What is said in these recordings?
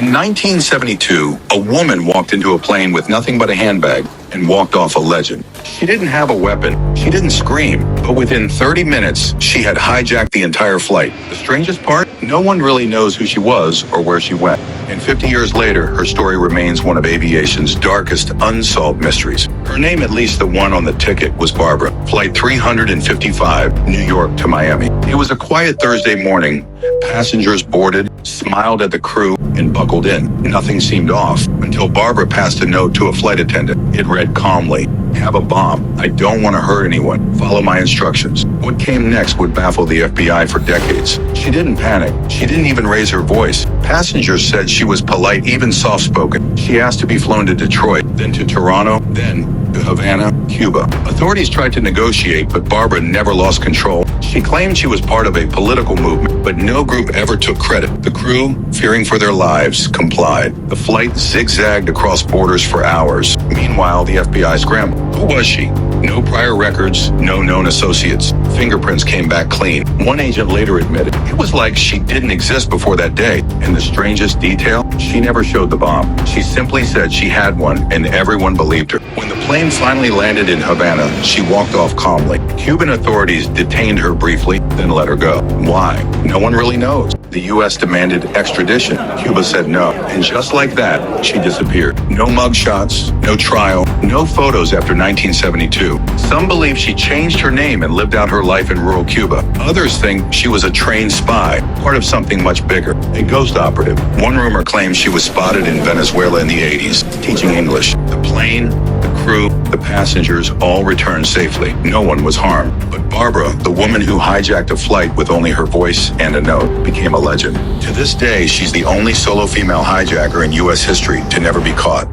In 1972, a woman walked into a plane with nothing but a handbag and walked off a legend. She didn't have a weapon, she didn't scream, but within 30 minutes, she had hijacked the entire flight. The strangest part? No one really knows who she was or where she went. And 50 years later, her story remains one of aviation's darkest unsolved mysteries. Her name, at least the one on the ticket, was Barbara. Flight 355, New York to Miami. It was a quiet Thursday morning. Passengers boarded, smiled at the crew, and buckled in. Nothing seemed off until Barbara passed a note to a flight attendant. It read calmly, "Have a bomb. I don't want to hurt anyone. Follow my instructions." What came next would baffle the FBI for decades. She didn't panic. She didn't even raise her voice. Passengers said she was polite, even soft-spoken. She asked to be flown to Detroit, then to Toronto, then to Havana, Cuba. Authorities tried to negotiate, but Barbara never lost control. She claimed she was part of a political movement, but no group ever took credit. The crew, fearing for their lives, complied. The flight zigzagged across borders for hours. Meanwhile, the FBI scrambled. Who was she? No prior records, no known associates. Fingerprints came back clean. One agent later admitted it was like she didn't exist before that day. And the strangest detail, she never showed the bomb. She simply said she had one, and everyone believed her. When the plane finally landed in Havana, she walked off calmly. Cuban authorities detained her briefly, then let her go. Why? No one really knows. The U.S. demanded extradition. Cuba said no. And just like that, she disappeared. No mugshots, no trial, no photos after 1972. Some believe she changed her name and lived out her life in rural Cuba. Others think she was a trained spy, part of something much bigger, a ghost operative. One rumor claims she was spotted in Venezuela in the 80s, teaching English. The plane, the crew, the passengers all returned safely. No one was harmed. But Barbara, the woman who hijacked a flight with only her voice and a note, became a legend. To this day, she's the only solo female hijacker in U.S. history to never be caught,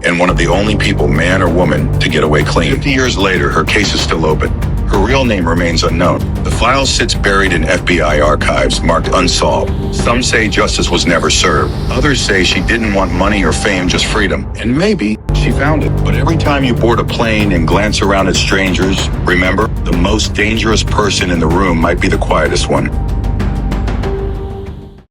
and one of the only people, man or woman, to get away clean. 50 years later, her case is still open. Her real name remains unknown. The file sits buried in FBI archives, marked unsolved. Some say justice was never served. Others say she didn't want money or fame, just freedom. And maybe she found it. But every time you board a plane and glance around at strangers, remember, the most dangerous person in the room might be the quietest one.